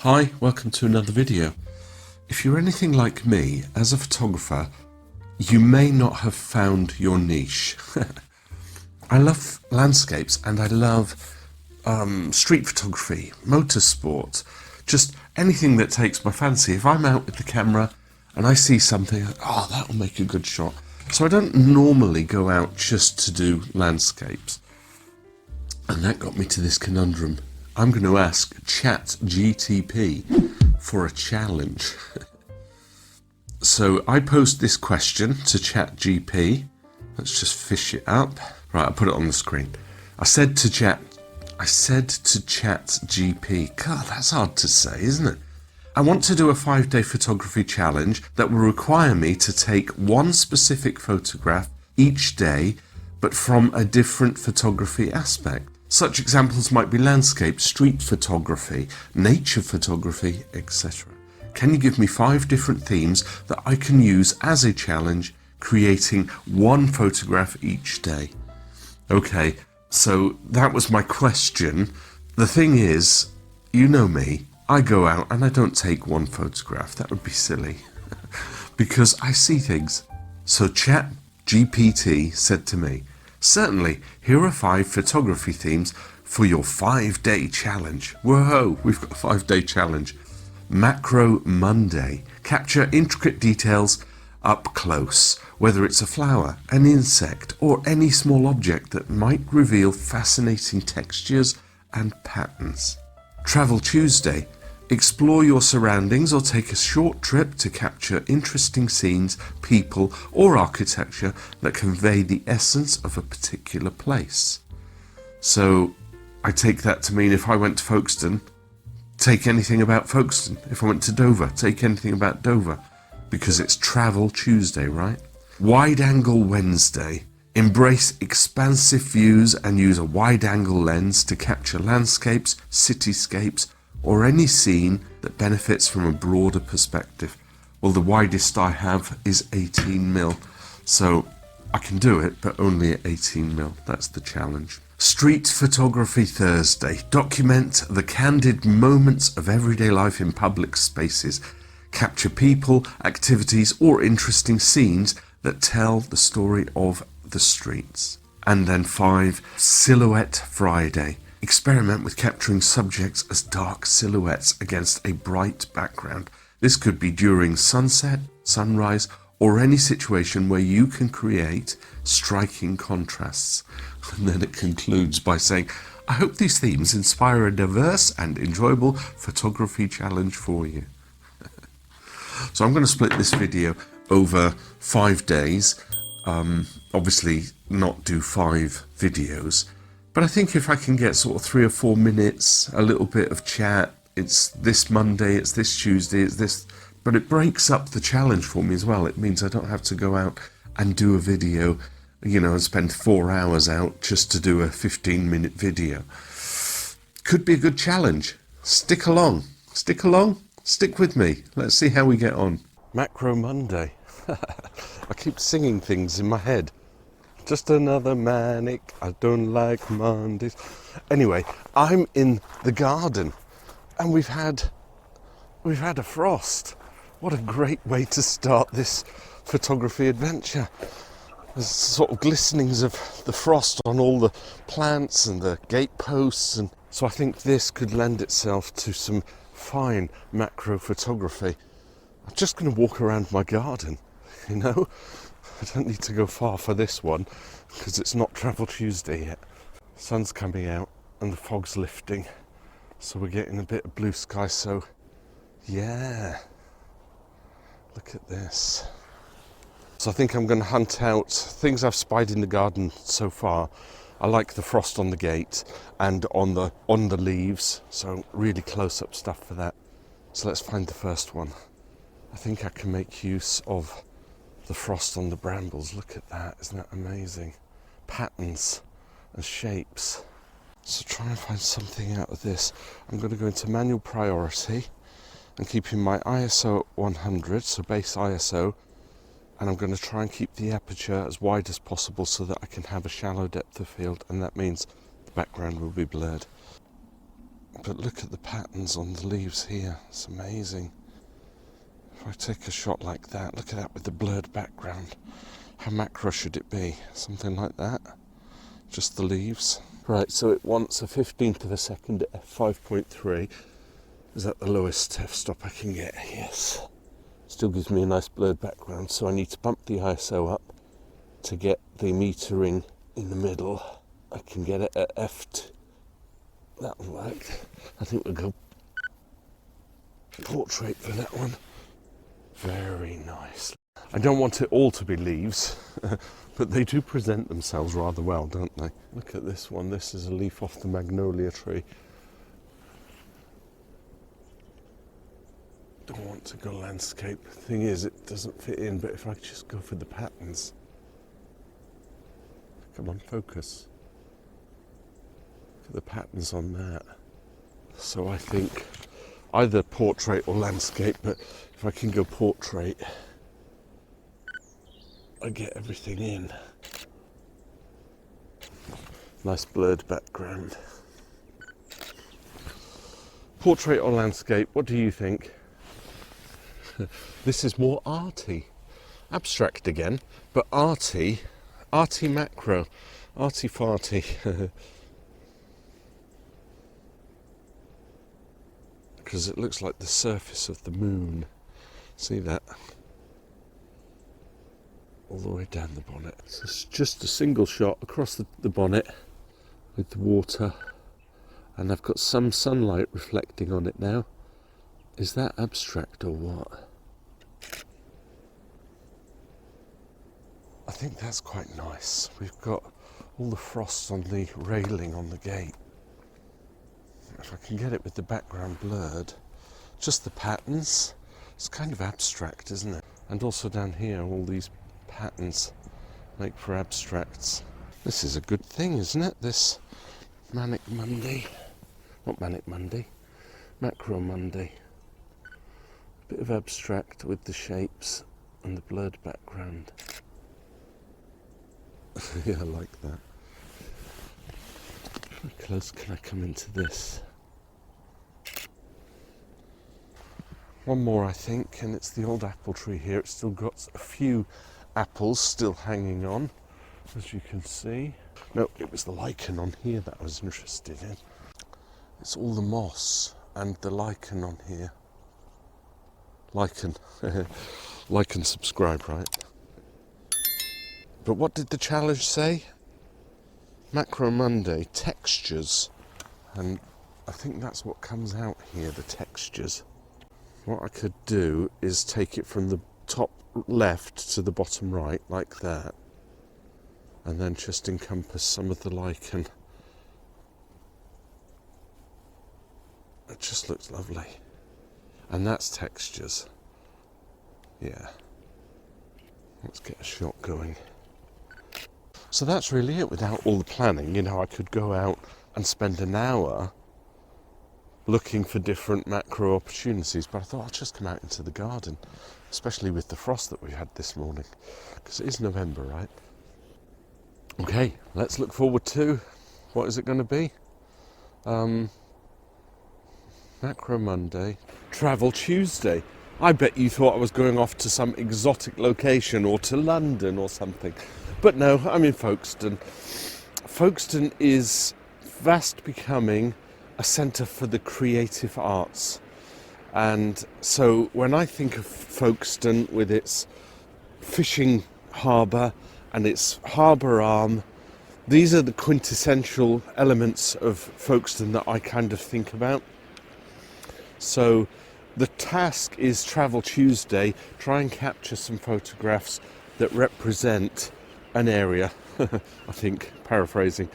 Hi, welcome to another video. If you're anything like me, as a photographer, you may not have found your niche. I love landscapes and I love street photography, motorsport, just anything that takes my fancy. If I'm out with the camera and I see something, oh, that'll make a good shot. So I don't normally go out just to do landscapes. And that got me to this conundrum. I'm going to ask ChatGPT for a challenge. So I posed this question to ChatGPT. Let's just fish it up. Right, I'll put it on the screen. I said to ChatGPT, God, that's hard to say, isn't it? I want to do a 5-day photography challenge that will require me to take one specific photograph each day, but from a different photography aspect. Such examples might be landscape, street photography, nature photography, etc. Can you give me 5 different themes that I can use as a challenge, creating one photograph each day? Okay, so that was my question. The thing is, you know me, I go out and I don't take one photograph. That would be silly because I see things. So ChatGPT said to me, certainly, here are 5 photography themes for your 5-day challenge. Whoa, we've got a 5-day challenge. Macro Monday. Capture intricate details up close, whether it's a flower, an insect, or any small object that might reveal fascinating textures and patterns. Travel Tuesday. Explore your surroundings or take a short trip to capture interesting scenes, people, or architecture that convey the essence of a particular place. So I take that to mean if I went to Folkestone, take anything about Folkestone. If I went to Dover, take anything about Dover, because it's Travel Tuesday, right? Wide-angle Wednesday. Embrace expansive views and use a wide-angle lens to capture landscapes, cityscapes, or any scene that benefits from a broader perspective. Well, the widest I have is 18mm, so I can do it, but only at 18mm. That's the challenge. Street Photography Thursday. Document the candid moments of everyday life in public spaces. Capture people, activities, or interesting scenes that tell the story of the streets. And then 5, Silhouette Friday. Experiment with capturing subjects as dark silhouettes against a bright background. This could be during sunset, sunrise, or any situation where you can create striking contrasts. And then it concludes by saying, I hope these themes inspire a diverse and enjoyable photography challenge for you. So I'm going to split this video over 5 days. Obviously not do 5 videos. But I think if I can get sort of 3 or 4 minutes, a little bit of chat, it's this Monday, it's this Tuesday, it's this, but it breaks up the challenge for me as well. It means I don't have to go out and do a video, and spend 4 hours out just to do a 15-minute video. Could be a good challenge. Stick along, stick with me. Let's see how we get on. Macro Monday. I keep singing things in my head. Just another manic, I don't like Mondays. Anyway, I'm in the garden and we've had a frost. What a great way to start this photography adventure. There's sort of glistenings of the frost on all the plants and the gate posts, and so I think this could lend itself to some fine macro photography. I'm just going to walk around my garden, I don't need to go far for this one because it's not Travel Tuesday yet. Sun's coming out and the fog's lifting, so we're getting a bit of blue sky. So yeah, look at this. So I think I'm going to hunt out things I've spied in the garden so far. I like the frost on the gate and on the leaves, so really close-up stuff for that. So let's find the first one. I think I can make use of the frost on the brambles. Look at that, isn't that amazing? Patterns and shapes. So try and find something out of this. I'm going to go into manual priority and keeping my ISO at 100, so base ISO, and I'm going to try and keep the aperture as wide as possible so that I can have a shallow depth of field, and that means the background will be blurred. But look at the patterns on the leaves here. It's amazing. If I take a shot like that, look at that with the blurred background. How macro should it be? Something like that. Just the leaves. Right, so it wants a 15th of a second at f5.3. Is that the lowest f-stop I can get? Yes. Still gives me a nice blurred background, so I need to bump the ISO up to get the metering in the middle. I can get it at f2. That'll work. I think we'll go portrait for that one. Very nice. I don't want it all to be leaves, but they do present themselves rather well, don't they? Look at this one. This is a leaf off the magnolia tree. Don't want to go landscape. Thing is, it doesn't fit in, but if I just go for the patterns. Come on, focus. Look at the patterns on that. So I think either portrait or landscape, but if I can go portrait, I get everything in. Nice blurred background. Portrait or landscape, what do you think? This is more arty. Abstract again, but arty macro, arty farty. Because it looks like the surface of the moon. See that? All the way down the bonnet. So it's just a single shot across the bonnet with the water, and I've got some sunlight reflecting on it now. Is that abstract or what? I think that's quite nice. We've got all the frost on the railing on the gate. If I can get it with the background blurred, just the patterns, it's kind of abstract, isn't it? And also down here, all these patterns make for abstracts. This is a good thing, isn't it? This Manic Monday. Not Manic Monday, Macro Monday. A bit of abstract with the shapes and the blurred background. Yeah, I like that. How close can I come into this? One more, I think, and it's the old apple tree here. It's still got a few apples still hanging on, as you can see. No, it was the lichen on here that I was interested in. It's all the moss and the lichen on here. Lichen. Like and subscribe, right? But what did the challenge say? Macro Monday, textures. And I think that's what comes out here, the textures. What I could do is take it from the top left to the bottom right, like that, and then just encompass some of the lichen. It just looks lovely. And that's textures. Yeah. Let's get a shot going. So that's really it without all the planning. You know, I could go out and spend an hour looking for different macro opportunities, but I thought I'll just come out into the garden, especially with the frost that we had this morning, because it is November, right? Okay, let's look forward to, what is it going to be? Macro Monday, Travel Tuesday. I bet you thought I was going off to some exotic location or to London or something, but no, I'm in Folkestone. Folkestone is fast becoming a centre for the creative arts, and so when I think of Folkestone with its fishing harbour and its harbour arm, these are the quintessential elements of Folkestone that I kind of think about. So the task is Travel Tuesday, try and capture some photographs that represent an area. I think, paraphrasing.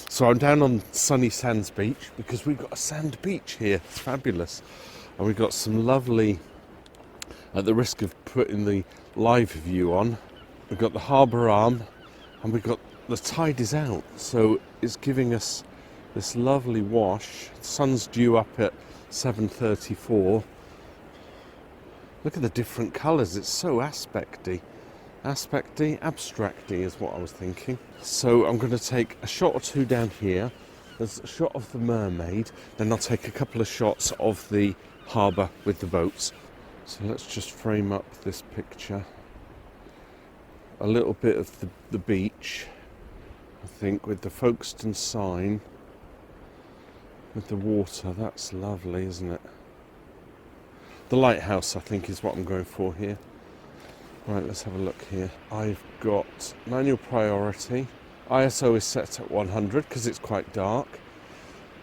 So I'm down on sunny Sands Beach because we've got a sand beach here. It's fabulous. And we've got some lovely, at the risk of putting the live view on, we've got the harbour arm and we've got the tide is out. So it's giving us this lovely wash. The sun's due up at 7:34. Look at the different colours. It's so aspecty. Abstracty is what I was thinking. So I'm going to take a shot or two down here, There's a shot of the mermaid, then I'll take a couple of shots of the harbour with the boats. So let's just frame up this picture. A little bit of the beach, I think, with the Folkestone sign, with the water. That's lovely, isn't it? The lighthouse, I think, is what I'm going for here. Right, let's have a look here. I've got manual priority. ISO is set at 100 because it's quite dark.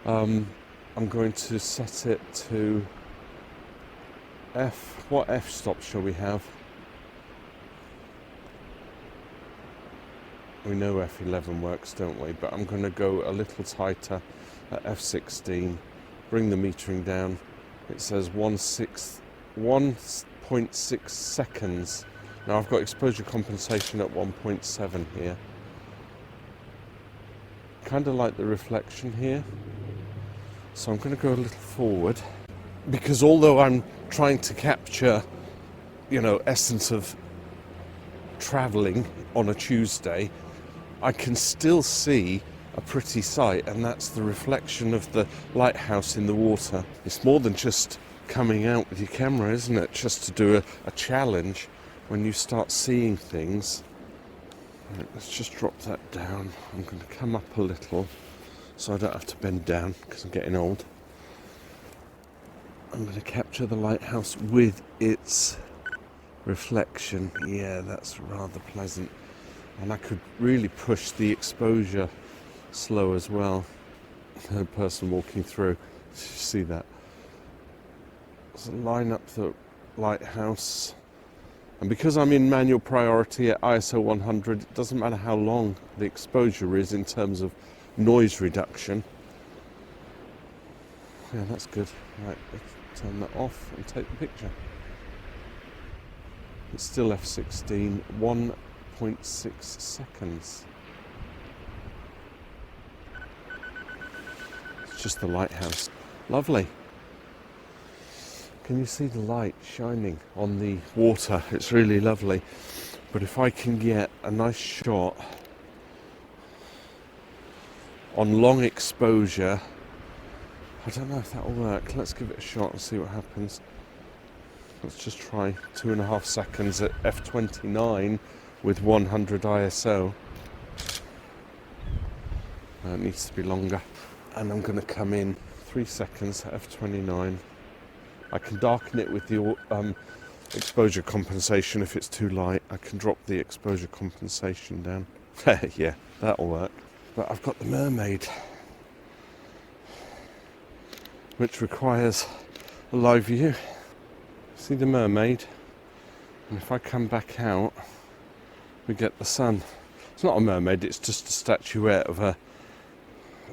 I'm going to set it to F. What F stop shall we have? We know F11 works, don't we? But I'm going to go a little tighter at F16. Bring the metering down. It says 1.6 seconds. Now I've got exposure compensation at 1.7 here. Kind of like the reflection here. So I'm going to go a little forward. Because although I'm trying to capture, essence of travelling on a Tuesday, I can still see a pretty sight, and that's the reflection of the lighthouse in the water. It's more than just coming out with your camera, isn't it? Just to do a challenge when you start seeing things. Right, let's just drop that down. I'm going to come up a little so I don't have to bend down because I'm getting old. I'm going to capture the lighthouse with its reflection. Yeah, that's rather pleasant. And I could really push the exposure slow as well. The person walking through, see that? So line up the lighthouse. And because I'm in manual priority at ISO 100, it doesn't matter how long the exposure is in terms of noise reduction. Yeah, that's good. Right, let's turn that off and take the picture. It's still F16, 1.6 seconds. It's just the lighthouse. Lovely. Can you see the light shining on the water? It's really lovely. But if I can get a nice shot on long exposure, I don't know if that'll work. Let's give it a shot and see what happens. Let's just try 2.5 seconds at F29 with 100 ISO. It needs to be longer. And I'm going to come in 3 seconds at F29. I can darken it with the exposure compensation if it's too light. I can drop the exposure compensation down. Yeah, that'll work. But I've got the mermaid, which requires a live view. See the mermaid? And if I come back out, we get the sun. It's not a mermaid, it's just a statuette of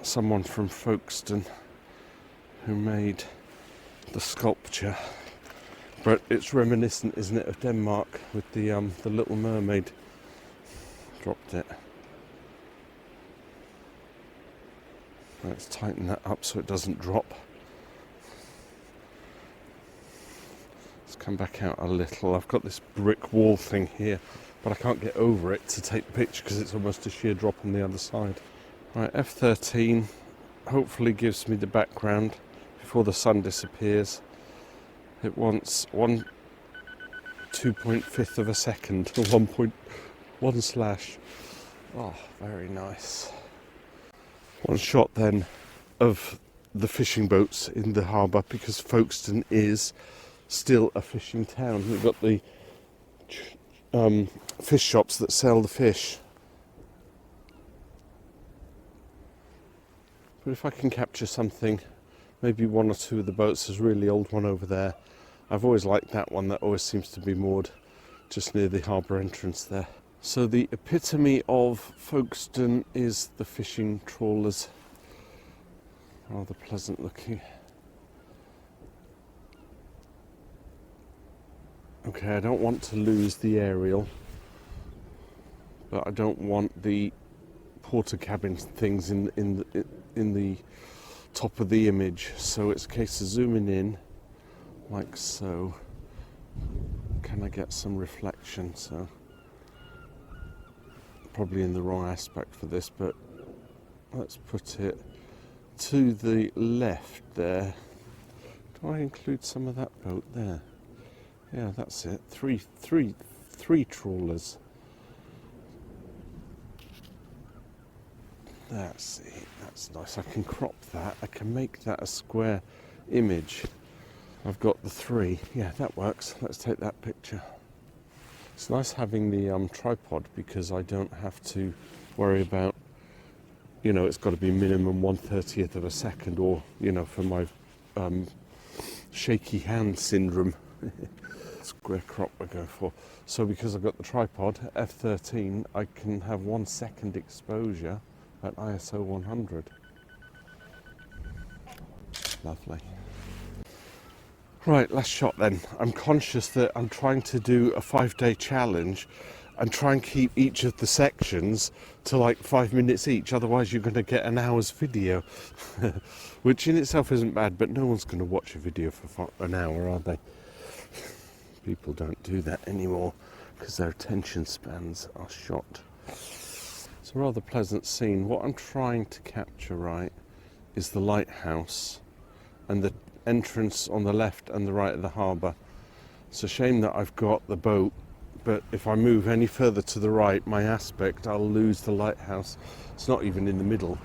someone from Folkestone who made the sculpture. But it's reminiscent, isn't it, of Denmark with the Little Mermaid. Dropped it. Let's tighten that up so it doesn't drop. Let's come back out a little. I've got this brick wall thing here, but I can't get over it to take the picture because it's almost a sheer drop on the other side. Right, F13 hopefully gives me the background before the sun disappears. It wants 2.5 of a second, 1.1 slash. Oh, very nice. One shot then of the fishing boats in the harbour, because Folkestone is still a fishing town. We've got the fish shops that sell the fish. But if I can capture something, maybe one or two of the boats. There's a really old one over there. I've always liked that one that always seems to be moored just near the harbour entrance there. So the epitome of Folkestone is the fishing trawlers. Rather pleasant looking. Okay, I don't want to lose the aerial, but I don't want the porter cabin things in the top of the image. So it's a case of zooming in like so. Can I get some reflection? So probably in the wrong aspect for this, but let's put it to the left there. Do I include some of that boat there? Yeah, that's it. Three trawlers. That's it. That's nice. I can crop that. I can make that a square image. I've got the 3. Yeah, that works. Let's take that picture. It's nice having the tripod because I don't have to worry about, you know, it's got to be minimum 1/30th of a second, or, you know, for my shaky hand syndrome. Square crop we're going for. So because I've got the tripod, f13, I can have 1 second exposure at ISO 100. Lovely. Right, last shot then. I'm conscious that I'm trying to do a 5-day challenge and try and keep each of the sections to like 5 minutes each, otherwise you're going to get an hour's video. Which in itself isn't bad, but no one's going to watch a video for an hour, are they? People don't do that anymore because their attention spans are shot. It's a rather pleasant scene. What I'm trying to capture, right, is the lighthouse and the entrance on the left and the right of the harbour. It's a shame that I've got the boat, but if I move any further to the right, my aspect, I'll lose the lighthouse. It's not even in the middle.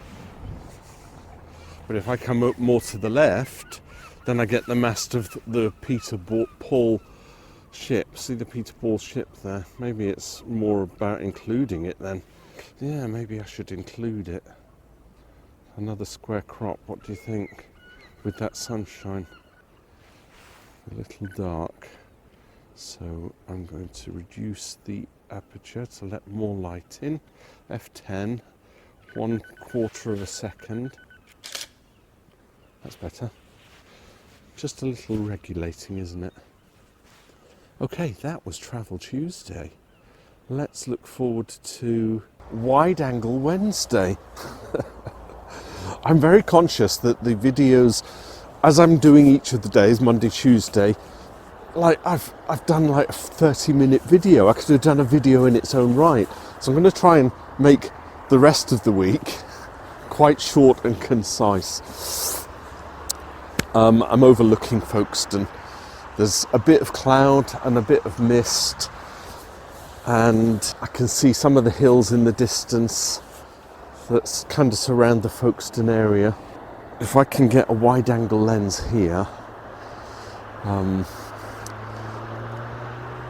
But if I come up more to the left, then I get the mast of the Peter Paul ship. See the Peter Paul ship there? Maybe it's more about including it then. Yeah, maybe I should include it. Another square crop, what do you think? With that sunshine. A little dark. So I'm going to reduce the aperture to let more light in. F10, 1/4 of a second. That's better. Just a little regulating, isn't it? Okay, that was Travel Tuesday. Let's look forward to Wide Angle Wednesday. I'm very conscious that the videos, as I'm doing each of the days, Monday, Tuesday, like I've done like a 30-minute video. I could have done a video in its own right. So I'm going to try and make the rest of the week quite short and concise. I'm overlooking Folkestone. There's a bit of cloud and a bit of mist, and I can see some of the hills in the distance that kind of surround the Folkestone area. If I can get a wide angle lens here,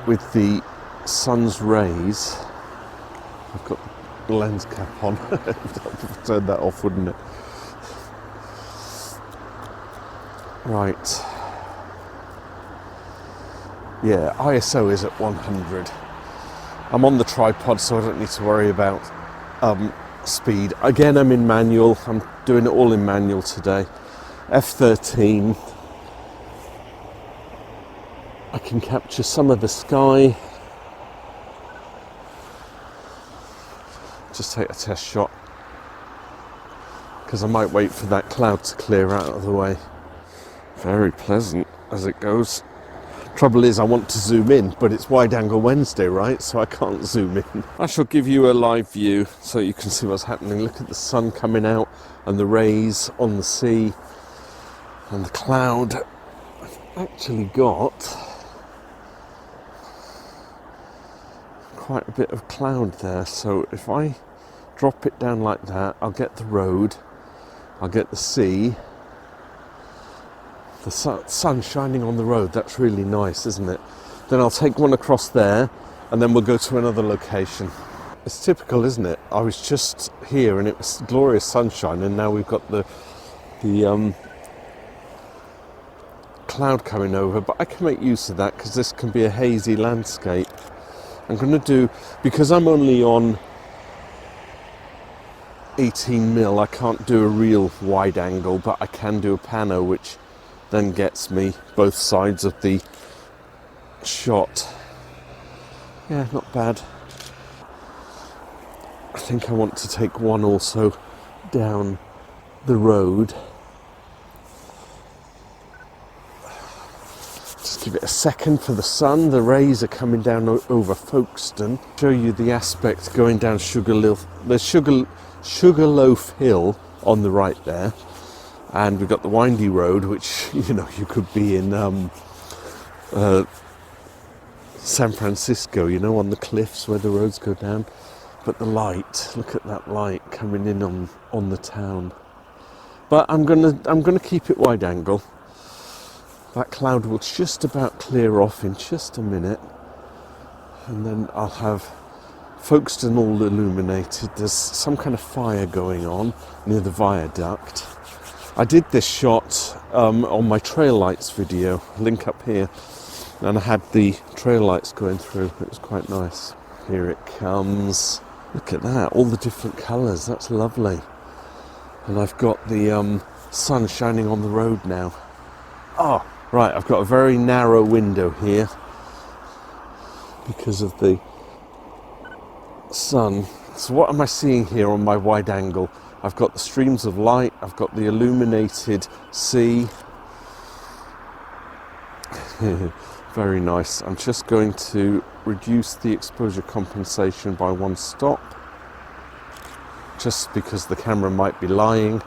with the sun's rays, I've got the lens cap on. I'd turn that off, wouldn't it? Right. Yeah, ISO is at 100. I'm on the tripod, so I don't need to worry about speed. Again, I'm in manual. I'm doing it all in manual today. F13. I can capture some of the sky. Just take a test shot, because I might wait for that cloud to clear out of the way. Very pleasant as it goes. Trouble is, I want to zoom in, but it's Wide Angle Wednesday, right? So I can't zoom in. I shall give you a live view so you can see what's happening. Look at the sun coming out and the rays on the sea and the cloud. I've actually got quite a bit of cloud there. So if I drop it down like that, I'll get the road, I'll get the sea. The sun shining on the road, that's really nice, isn't it? Then I'll take one across there, and then we'll go to another location. It's typical, isn't it? I was just here and it was glorious sunshine, and now we've got the cloud coming over, but I can make use of that because this can be a hazy landscape. I'm going to do, because I'm only on 18mm, I can't do a real wide angle, but I can do a pano, which then gets me both sides of the shot. Yeah, not bad. I think I want to take one also down the road. Just give it a second for the sun. The rays are coming down over Folkestone. Show you the aspect going down Sugarloaf. There's Sugarloaf Hill on the right there. And we've got the windy road, which, you know, you could be in San Francisco, you know, on the cliffs where the roads go down. But the light, look at that light coming in on the town. But I'm gonna keep it wide angle. That cloud will just about clear off in just a minute, and then I'll have Folkestone all illuminated. There's some kind of fire going on near the viaduct. I did this shot on my trail lights video, link up here, and I had the trail lights going through. It was quite nice. Here it comes. Look at that, all the different colours, that's lovely. And I've got the sun shining on the road now. Oh, right, I've got a very narrow window here because of the sun. So what am I seeing here on my wide angle? I've got the streams of light, I've got the illuminated sea. Very nice. I'm just going to reduce the exposure compensation by 1 stop, just because the camera might be lying.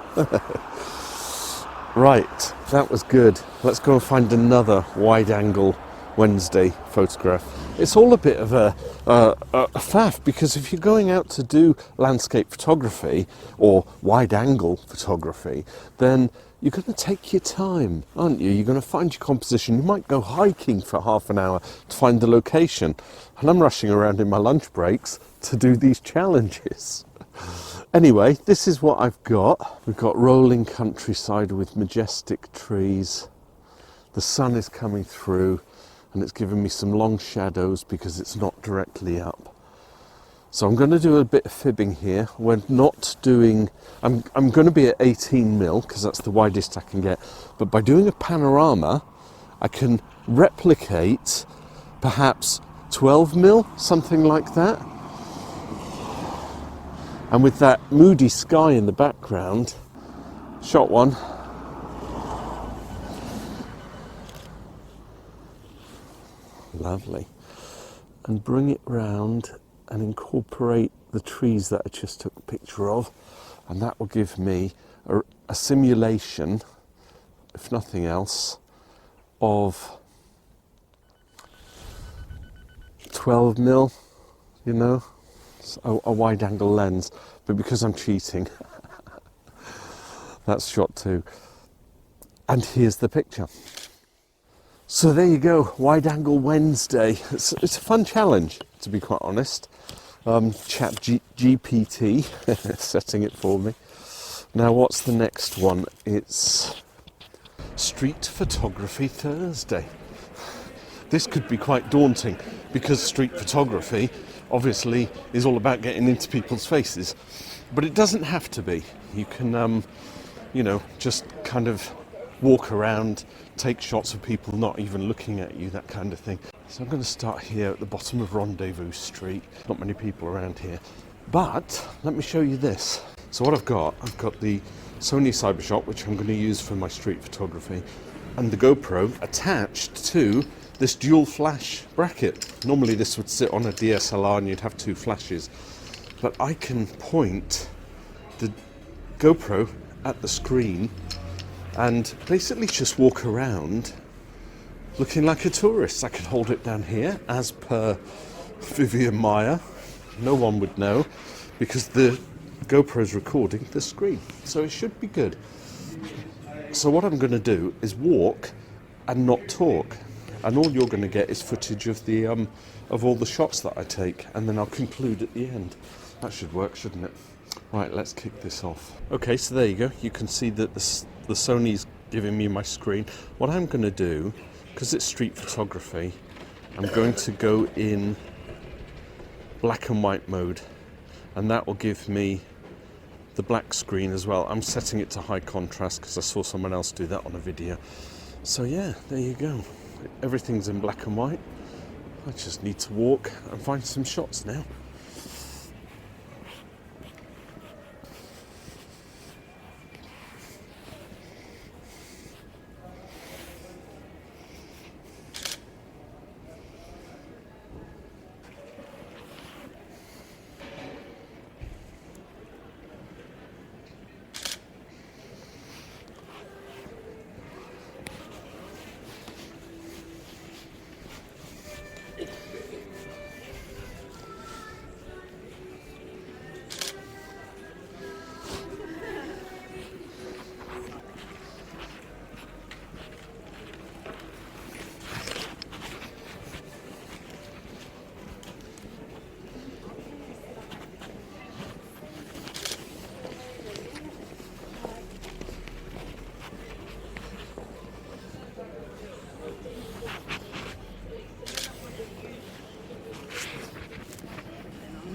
Right, that was good. Let's go and find another wide angle Wednesday photograph. It's all a bit of a faff, because if you're going out to do landscape photography or wide angle photography, then you're going to take your time, aren't you? You're going to find your composition. You might go hiking for half an hour to find the location. And I'm rushing around in my lunch breaks to do these challenges. Anyway, this is what I've got. We've got rolling countryside with majestic trees. The sun is coming through and it's giving me some long shadows because it's not directly up. So I'm going to do a bit of fibbing here. We're not doing, I'm going to be at 18mm because that's the widest I can get. But by doing a panorama, I can replicate perhaps 12mm, something like that. And with that moody sky in the background, shot one. Lovely. And bring it round and incorporate the trees that I just took a picture of, and that will give me a simulation, if nothing else, of 12mm, you know, a wide angle lens. But because I'm cheating, that's shot 2. And here's the picture. So there you go, wide angle Wednesday. It's a fun challenge, to be quite honest. ChatGPT setting it for me. Now what's the next one? It's Street Photography Thursday. This could be quite daunting because street photography obviously is all about getting into people's faces, but it doesn't have to be. You can, you know, just kind of walk around, take shots of people not even looking at you, that kind of thing. So I'm going to start here at the bottom of Rendezvous Street. Not many people around here, but let me show you this. So what I've got the Sony Cybershot, which I'm going to use for my street photography, and the GoPro attached to this dual flash bracket. Normally this would sit on a DSLR and you'd have 2 flashes, but I can point the GoPro at the screen and basically just walk around looking like a tourist. I could hold it down here as per Vivian Maier. No one would know because the GoPro's recording the screen, so it should be good. So what I'm going to do is walk and not talk, and all you're going to get is footage of the of all the shots that I take, and then I'll conclude at the end. That should work, shouldn't it? Right, let's kick this off. Okay, so there you go. You can see that the Sony's giving me my screen. What I'm going to do, because it's street photography, I'm going to go in black and white mode, and that will give me the black screen as well. I'm setting it to high contrast because I saw someone else do that on a video. So yeah, there you go. Everything's in black and white. I just need to walk and find some shots now.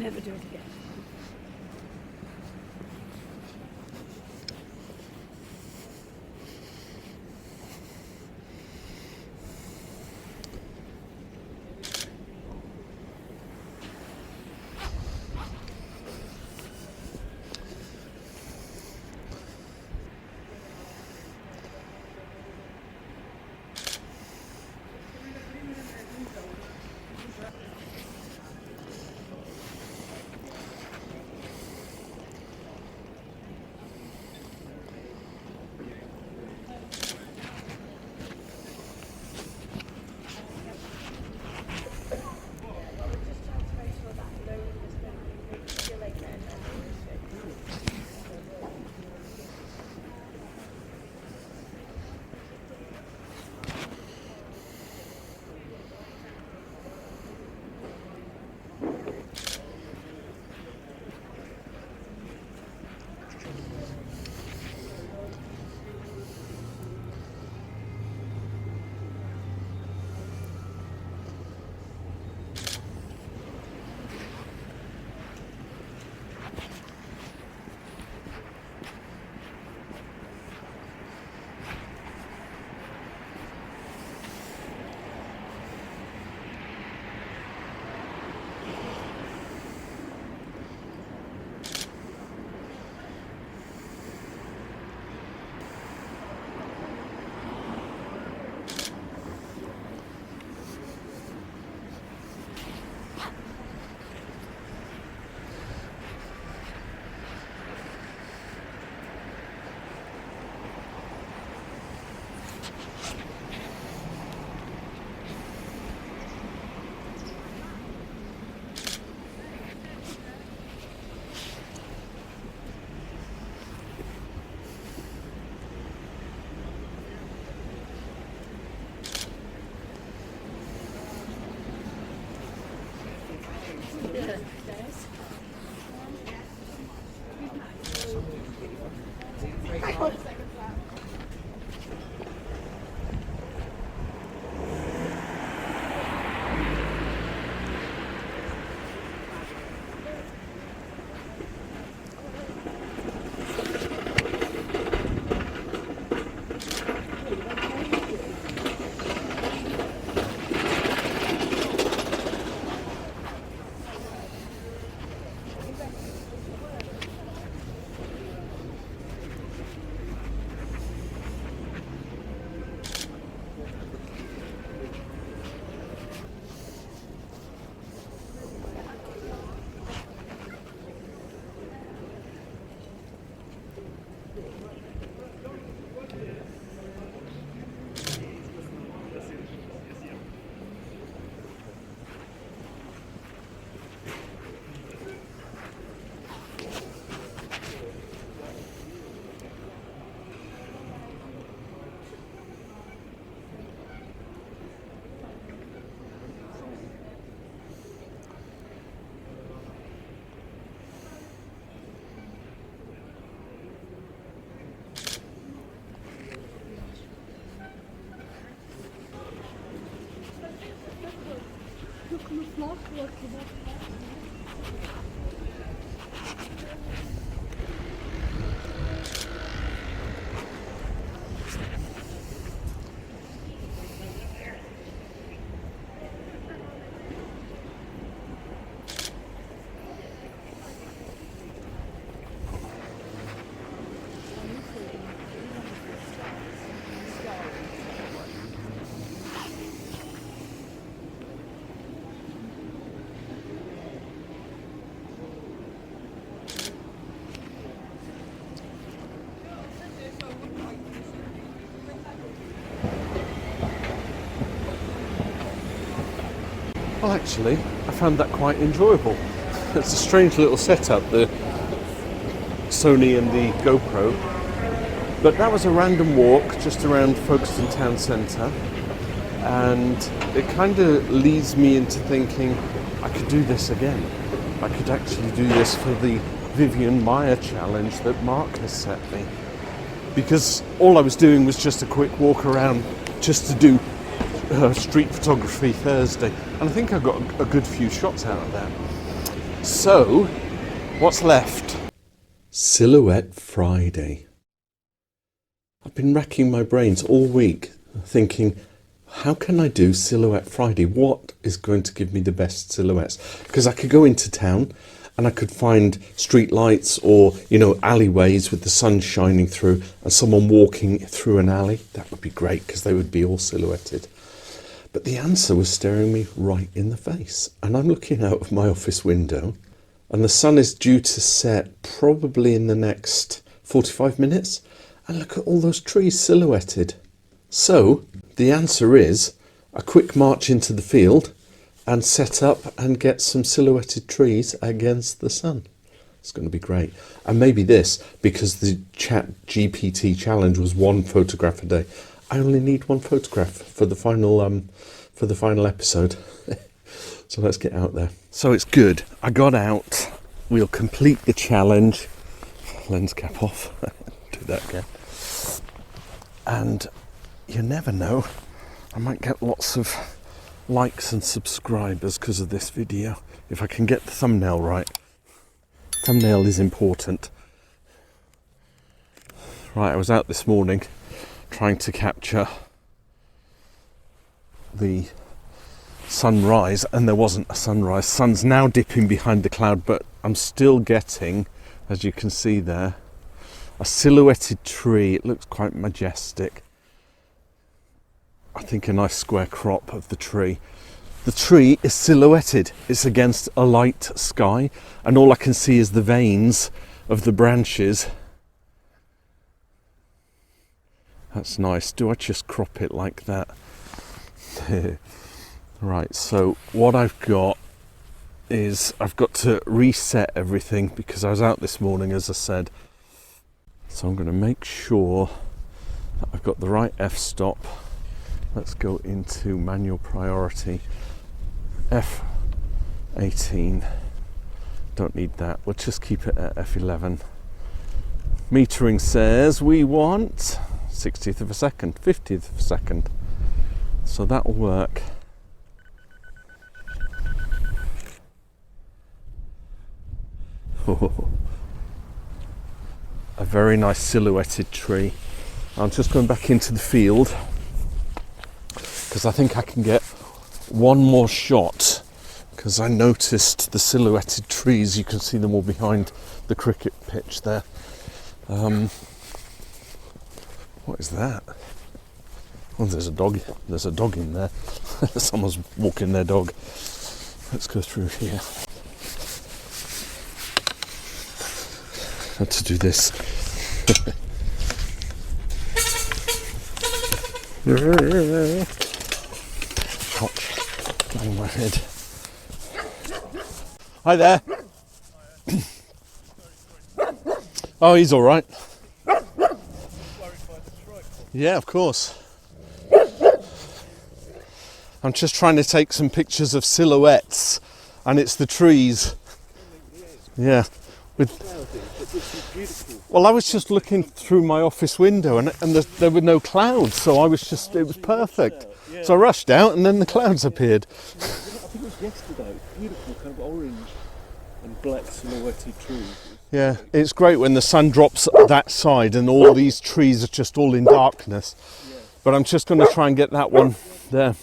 never do it again. Well, actually, I found that quite enjoyable. It's a strange little setup, the Sony and the GoPro. But that was a random walk just around Folkestone Town Centre. And it kind of leads me into thinking I could do this again. I could actually do this for the Vivian Maya challenge that Mark has set me. Because all I was doing was just a quick walk around just to do street photography Thursday, and I think I got a good few shots out of that. So, what's left? Silhouette Friday. I've been racking my brains all week thinking, how can I do Silhouette Friday? What is going to give me the best silhouettes? Because I could go into town and I could find street lights or, alleyways with the sun shining through and someone walking through an alley. That would be great because they would be all silhouetted. But the answer was staring me right in the face. And I'm looking out of my office window and the sun is due to set probably in the next 45 minutes. And look at all those trees silhouetted. So the answer is a quick march into the field and set up and get some silhouetted trees against the sun. It's going to be great. And maybe this, because the ChatGPT challenge was 1 photograph a day. I only need 1 photograph for the final episode. So let's get out there. So it's good. I got out. We'll complete the challenge. Lens cap off. Do that again. And you never know. I might get lots of likes and subscribers because of this video. If I can get the thumbnail right. Thumbnail is important. Right, I was out this morning trying to capture the sunrise and there wasn't a sunrise. Sun's now dipping behind the cloud, but I'm still getting, as you can see there, a silhouetted tree. It looks quite majestic. I think a nice square crop of the tree. The tree is silhouetted. It's against a light sky and all I can see is the veins of the branches. That's nice. Do I just crop it like that? Right, so what I've got is I've got to reset everything because I was out this morning, as I said. So I'm going to make sure that I've got the right f-stop. Let's go into manual priority. F18. Don't need that. We'll just keep it at F11. Metering says we want 60th of a second, 50th of a second. So that will work. Oh, a very nice silhouetted tree. I'm just going back into the field because I think I can get one more shot because I noticed the silhouetted trees. You can see them all behind the cricket pitch there. What is that? Oh, there's a dog. There's a dog in there. Someone's walking their dog. Let's go through here. Had to do this. Ouch. Bang my head. Hi there. Oh, he's all right. Yeah, of course. I'm just trying to take some pictures of silhouettes, and it's the trees. Yeah. Well, I was just looking through my office window, and there were no clouds, so it was perfect. So I rushed out, and then the clouds appeared. I think it was yesterday. Beautiful, kind of orange and black silhouetted trees. Yeah, it's great when the sun drops that side and all these trees are just all in darkness. But I'm just going to try and get that one there.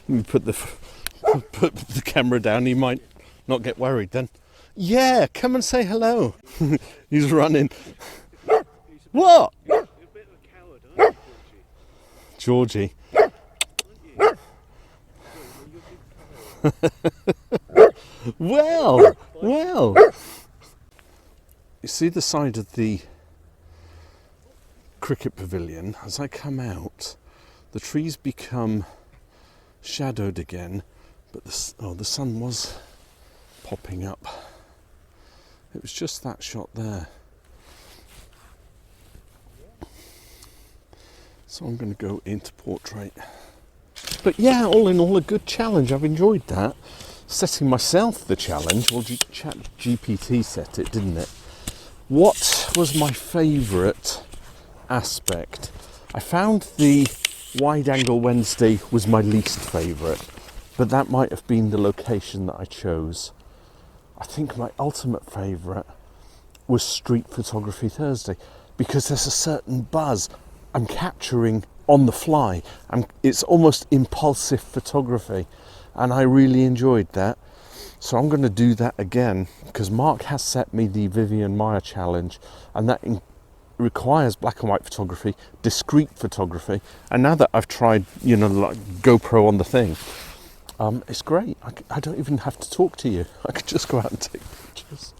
Let me put the camera down. He might not get worried then. Yeah, come and say hello. He's running. What? You're a bit of a coward, aren't you, Georgie. Well. You see the side of the cricket pavilion? As I come out, the trees become shadowed again, but the sun was popping up. It was just that shot there. So I'm going to go into portrait. But yeah, all in all, a good challenge. I've enjoyed that. Setting myself the challenge. Well, ChatGPT set it, didn't it? What was my favourite aspect? I found the wide angle Wednesday was my least favourite. but that might have been the location that I chose. I think my ultimate favourite was Street Photography Thursday, because there's a certain buzz I'm capturing on the fly. It's almost impulsive photography, and I really enjoyed that. So I'm going to do that again, because Mark has set me the Vivian Maya challenge, and that requires black and white photography, discrete photography, and now that I've tried, like GoPro on the thing, it's great. I don't even have to talk to you. I could just go out and take pictures.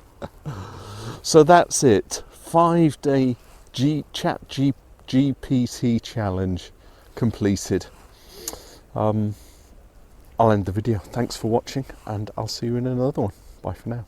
So that's it. 5-day ChatGPT challenge completed. I'll end the video. Thanks for watching, and I'll see you in another one. Bye for now.